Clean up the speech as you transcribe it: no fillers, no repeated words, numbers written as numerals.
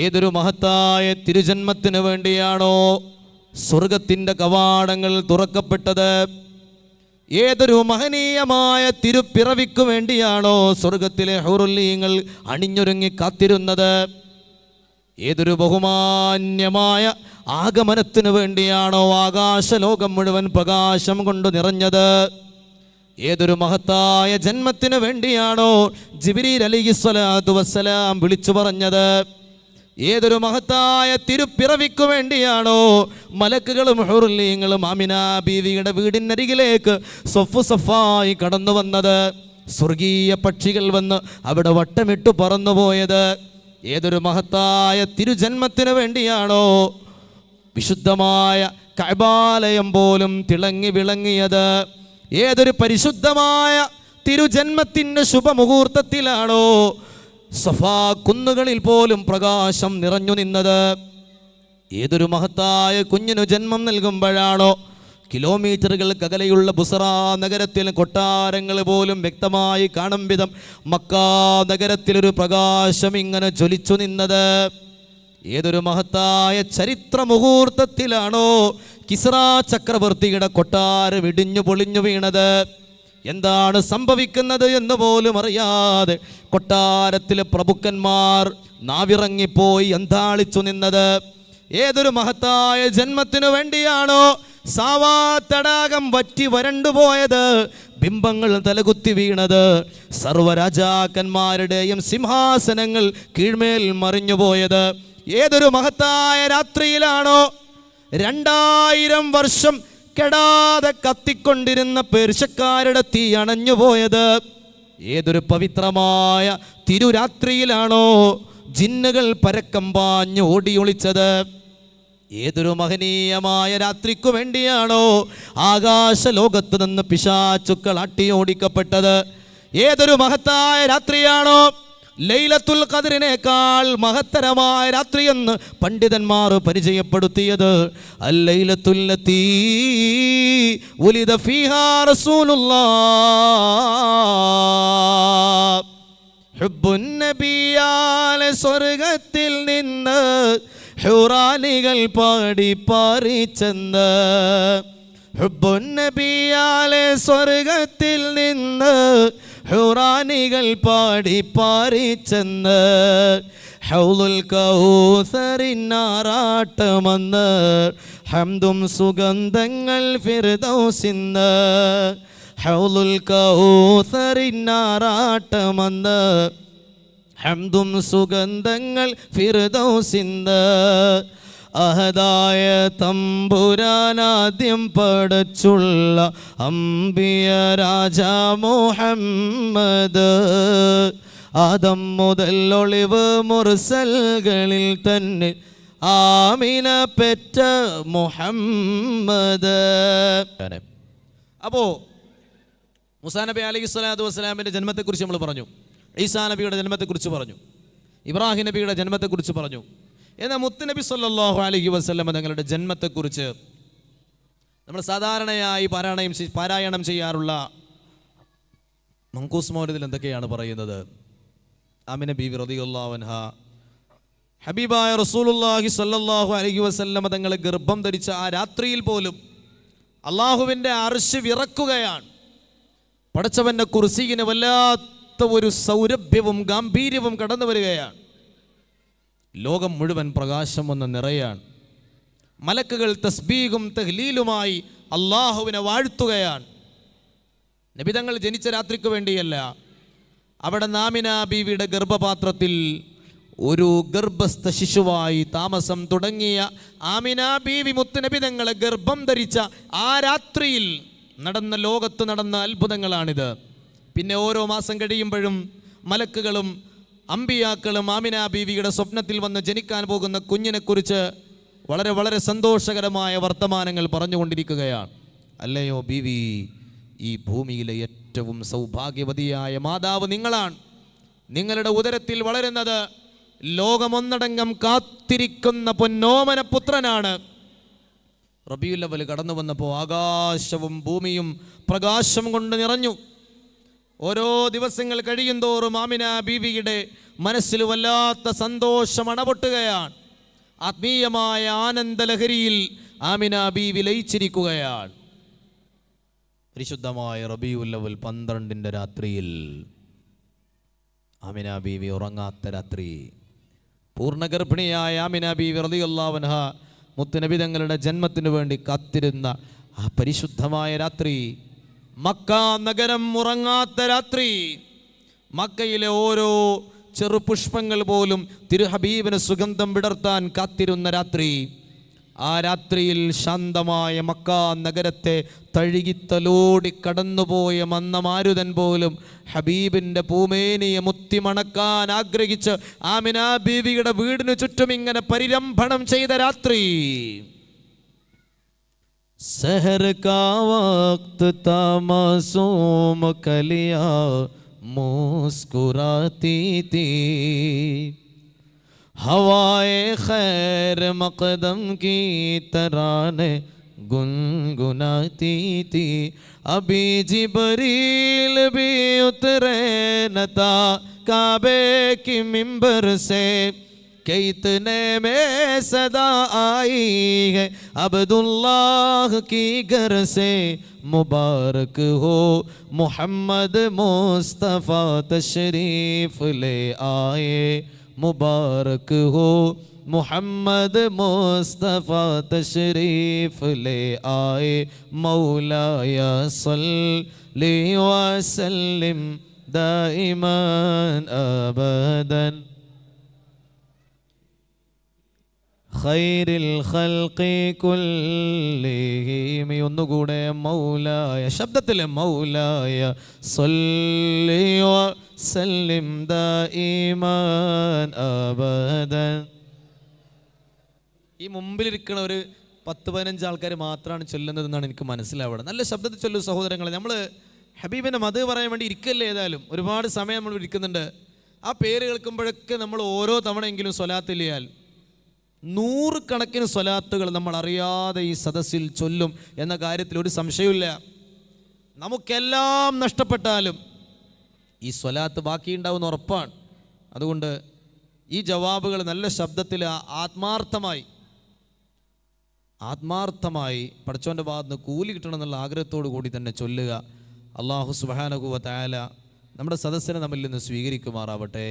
ഏതൊരു മഹത്തായ തിരുജന്മത്തിനു വേണ്ടിയാണോ സ്വർഗത്തിൻ്റെ കവാടങ്ങൾ തുറക്കപ്പെട്ടത്, ഏതൊരു മഹനീയമായ തിരുപ്പിറവിക്കു വേണ്ടിയാണോ സ്വർഗത്തിലെ ഹൂറുല്ലീങ്ങൾ അണിഞ്ഞൊരുങ്ങി കാത്തിരുന്നത്, ഏതൊരു ബഹുമാന്യമായ ആഗമനത്തിനു വേണ്ടിയാണോ ആകാശലോകം മുഴുവൻ പ്രകാശം കൊണ്ട് നിറഞ്ഞത്, ഏതൊരു മഹത്തായ ജന്മത്തിനു വേണ്ടിയാണോ ജിബ്രീൽ അലൈഹിസ്സലാത്തു വസ്സലാം വിളിച്ചു പറഞ്ഞത്, ഏതൊരു മഹത്തായ തിരുപ്പിറവിക്കു വേണ്ടിയാണോ മലക്കുകളും ഹൂറുല്ലീങ്ങളും ആമിന ബീവിയുടെ വീടിനരികിലേക്ക് സൊഫ് സഫായി കടന്നു വന്നത്, സ്വർഗീയ പക്ഷികൾ വന്ന് അവിടെ വട്ടമിട്ടു പറന്നുപോയത്, ഏതൊരു മഹത്തായ തിരുജന്മത്തിനു വേണ്ടിയാണോ വിശുദ്ധമായ കഅബാലയം പോലും തിളങ്ങി വിളങ്ങിയത്, ഏതൊരു പരിശുദ്ധമായ തിരുജന്മത്തിൻ്റെ ശുഭമുഹൂർത്തത്തിലാണോ സഫാ കുന്നുകളിൽ പോലും പ്രകാശം നിറഞ്ഞു നിന്നത്, ഏതൊരു മഹത്തായ കുഞ്ഞിനു ജന്മം നൽകുമ്പോഴാണോ കിലോമീറ്ററുകൾക്ക് അകലെയുള്ള ബുസറ നഗരത്തിൽ കൊട്ടാരങ്ങൾ പോലും വ്യക്തമായി കാണും വിധം മക്കാ നഗരത്തിലൊരു പ്രകാശം ഇങ്ങനെ ജ്വലിച്ചു നിന്നത്, ഏതൊരു മഹത്തായ ചരിത്ര മുഹൂർത്തത്തിലാണോ കിസ്റ ചക്രവർത്തിയുടെ കൊട്ടാരം ഇടിഞ്ഞു പൊളിഞ്ഞു വീണത്, എന്താണ് സംഭവിക്കുന്നത് എന്ന് പോലും അറിയാതെ കൊട്ടാരത്തിലെ പ്രഭുക്കന്മാർ നാവിറങ്ങിപ്പോയി അന്താളിച്ചു നിന്നത്, ഏതൊരു മഹത്തായ ജന്മത്തിനു വേണ്ടിയാണോ സാവാ തടാകം വറ്റി വരണ്ടുപോയത്, ബിംബങ്ങൾ തലകുത്തി വീണത്, സർവരാജാക്കന്മാരുടെയും സിംഹാസനങ്ങൾ കീഴ്മേൽ മറിഞ്ഞുപോയത്, ഏതൊരു മഹത്തായ രാത്രിയിലാണോ 2000 വർഷം കെടാതെ കത്തിക്കൊണ്ടിരുന്ന പേർഷ്യക്കാരുടെ തീ അണഞ്ഞുപോയത്, ഏതൊരു പവിത്രമായ തിരുരാത്രിയിലാണോ ജിന്നുകൾ പരക്കം പാഞ്ഞ് ഓടിയൊളിച്ചത്, ഏതൊരു മഹനീയമായ രാത്രിക്കു വേണ്ടിയാണോ ആകാശലോകത്ത് നിന്ന് പിശാചുക്കൾ അട്ടിയോടിക്കപ്പെട്ടത്, ഏതൊരു മഹത്തായ രാത്രിയാണോ ലൈലത്തുൽ ഖദ്റിനേക്കാൾ മഹത്തരമായ രാത്രിയെന്ന് പണ്ഡിതന്മാർ പരിചയപ്പെടുത്തിയത്, അല്ലൈലത്തുൽ ലത്തീ ഉലിദ ഫീഹാ റസൂലുള്ളാഹ്, ഹുബ്ബുൻ നബിയാലെ സ്വർഗത്തിൽ നിന്ന് ഹുറാനികൾ പാടി പാറിച്ചെന്ന്, ഹുബ്ബുൻ നബിയാലെ സ്വർഗത്തിൽ നിന്ന് ഹുറാനികൾ പാടി പാറിച്ചെന്ന്, ഹൗലുൽ കൗസറിനാറാട്ടമെന്ന് ഹംദും സുഗന്ധങ്ങൾ ഫിർദൗസിന്ന്, ഹൗലുൽ കൗസറിനാറാട്ടമെന്ന് ഹംദും സുഗന്ധങ്ങൾ ഫിർദൗസിന്ന്, അഹദായ തമ്പുരാനാദ്യം പടച്ചുള്ള അംബിയ രാജാ മുഹമ്മദ്, ആദം മുതൽ ഒളിവ് മുർസൽകളിൽ തന്നെ ആമിന പെറ്റ മുഹമ്മദ്. അപ്പോൾ മൂസാ നബി അലൈഹിസ്സലാത്തു വസ്സലാമിൻ്റെ ജന്മത്തെക്കുറിച്ച് നമ്മൾ പറഞ്ഞു, ഈസാ നബിയുടെ ജന്മത്തെക്കുറിച്ച് പറഞ്ഞു, ഇബ്രാഹിം നബിയുടെ ജന്മത്തെക്കുറിച്ച് പറഞ്ഞു. എന്നാൽ മുത്തുനബി സല്ലല്ലാഹു അലൈഹി വസല്ലം തങ്ങളുടെ ജന്മത്തെക്കുറിച്ച് നമ്മൾ സാധാരണയായി പാരായണം ചെയ്യാറുള്ള മങ്കൂസ് മൗലിദിൽ എന്തൊക്കെയാണ് പറയുന്നത്? ആമിന ബീവി റളിയല്ലാഹു അൻഹാ ഹബീബായ റസൂലുള്ളാഹി സല്ലല്ലാഹു അലൈഹി വസല്ലം തങ്ങളെ ഗർഭം ധരിച്ച ആ രാത്രിയിൽ പോലും അള്ളാഹുവിൻ്റെ അർശ് വിറക്കുകയാണ്. പടച്ചവൻ്റെ കുർസിയിന് വല്ലാത്ത ഒരു സൗരഭ്യവും ഗാംഭീര്യവും കടന്നു വരികയാണ്. ലോകം മുഴുവൻ പ്രകാശം വന്ന് നിറയാണ്. മലക്കുകൾ തസ്ബീഹും തഹ്ലീലുമായി അള്ളാഹുവിനെ വാഴ്ത്തുകയാണ്. നബിതങ്ങൾ ജനിച്ച രാത്രിക്ക് വേണ്ടിയല്ല, അവിടെ ആമിന ബീവിയുടെ ഗർഭപാത്രത്തിൽ ഒരു ഗർഭസ്ഥ ശിശുവായി താമസം തുടങ്ങിയ ആമിന ബീവി മുത്തുനബിതങ്ങളെ ഗർഭം ധരിച്ച ആ രാത്രിയിൽ നടന്ന ലോകത്ത് നടന്ന അത്ഭുതങ്ങളാണിത്. പിന്നെ ഓരോ മാസം കഴിയുമ്പോഴും മലക്കുകളും അമ്പിയാക്കളും ആമിന ബീവിയുടെ സ്വപ്നത്തിൽ വന്ന് ജനിക്കാൻ പോകുന്ന കുഞ്ഞിനെക്കുറിച്ച് വളരെ വളരെ സന്തോഷകരമായ വർത്തമാനങ്ങൾ പറഞ്ഞുകൊണ്ടിരിക്കുകയാണ്. അല്ലയോ ബീവി, ഈ ഭൂമിയിലെ ഏറ്റവും സൗഭാഗ്യവതിയായ മാതാവ് നിങ്ങളാണ്. നിങ്ങളുടെ ഉദരത്തിൽ വളരുന്നത് ലോകമൊന്നടങ്കം കാത്തിരിക്കുന്ന പൊന്നോമന പുത്രനാണ്. റബീഉൽ അവ്വൽ കടന്നു വന്നപ്പോൾ ആകാശവും ഭൂമിയും പ്രകാശം കൊണ്ട് നിറഞ്ഞു. ഓരോ ദിവസങ്ങൾ കഴിയും തോറും ആമിന ബീവിയുടെ മനസ്സിൽ വല്ലാത്ത സന്തോഷം അണപൊട്ടുകയാണ്. ആത്മീയമായ ആനന്ദലഹരിയിൽ ആമിന ബീവി ലയിച്ചിരിക്കുകയാണ്. പരിശുദ്ധമായ റബീഉൽ അവ്വൽ 12 രാത്രിയിൽ ആമിന ബീവി ഉറങ്ങാത്ത രാത്രി. പൂർണ്ണഗർഭിണിയായ ആമിന ബീവി റളിയല്ലാഹു അൻഹ മുത്തുനബി തങ്ങളുടെ ജന്മത്തിനു വേണ്ടി കാത്തിരുന്ന ആ പരിശുദ്ധമായ രാത്രി, മക്ക നഗരം ഉറങ്ങാത്ത രാത്രി, മക്കയിലെ ഓരോ ചെറുപുഷ്പങ്ങൾ പോലും തിരുഹബീബിന് സുഗന്ധം വിടർത്താൻ കാത്തിരുന്ന രാത്രി. ആ രാത്രിയിൽ ശാന്തമായ മക്ക നഗരത്തെ തഴുകിത്തലോടി കടന്നുപോയ മന്ദമാരുതൻ പോലും ഹബീബിൻ്റെ പൂമേനിയെ മുത്തിമണക്കാൻ ആഗ്രഹിച്ച് ആമിന ബീവിയുടെ വീടിന് ചുറ്റും ഇങ്ങനെ പരിരംഭണം ചെയ്ത രാത്രി. സഹർ കാ വഖ്ത് താ മാസൂം കലിയാ മുസ്കുരാती थी, हवाए खैर मकदम की तराने गुनगुनाती थी. अभी जिबरील भी उतरे न था काबे की मिंबर से, कि इतने में सदा आई है अब्दुल्लाह की घर से. मुबारक हो मोहम्मद मुस्तफ़ा तशरीफ ले आए, मुबारक हो मोहम्मद मुस्तफ़ा तशरीफ ले आए. मौलाया सल्ली व सल्लिम दाइमन अबदन ഖൈറിൽ ഖൽഖി കുല്ലിഹിം. ഒന്നുകൂടെ മൗലായ ശബ്ദത്തിലെ മൗലായ സല്ലി വസല്ലിം ദായിമൻ അബദൻ. ഈ മുമ്പിലിരിക്കുന്ന ഒരു 10-15 ആൾക്കാർ മാത്രമാണ് ചൊല്ലുന്നതെന്നാണ് എനിക്ക് മനസ്സിലാവുന്നത്. നല്ല ശബ്ദത്തിൽ ചൊല്ലു സഹോദരങ്ങളെ. നമ്മൾ ഹബീബിൻ്റെ മദ് പറയാൻ വേണ്ടി ഇരിക്കല്ലേ, ഏതായാലും ഒരുപാട് സമയം നമ്മൾ ഇരിക്കുന്നുണ്ട്. ആ പേര് കേൾക്കുമ്പോഴൊക്കെ നമ്മൾ ഓരോ തവണയെങ്കിലും സ്വലാത്തില്ലാൽ 100 കണക്കിന് സ്വലാത്തുകൾ നമ്മൾ അറിയാതെ ഈ സദസ്സിൽ ചൊല്ലും എന്ന കാര്യത്തിൽ ഒരു സംശയമില്ല. നമുക്കെല്ലാം നഷ്ടപ്പെട്ടാലും ഈ സ്വലാത്ത് ബാക്കിയുണ്ടാവുന്ന ഉറപ്പാണ്. അതുകൊണ്ട് ഈ ജവാബുകൾ നല്ല ശബ്ദത്തിൽ ആത്മാർത്ഥമായി പടച്ചോൻ്റെ ഭാഗത്ത് കൂലി കിട്ടണമെന്നുള്ള ആഗ്രഹത്തോടു കൂടി തന്നെ ചൊല്ലുക. അല്ലാഹു സുബ്ഹാനഹു വ തആല നമ്മുടെ സദസ്സിനെ നമ്മിൽ നിന്ന് സ്വീകരിക്കുമാറാവട്ടെ.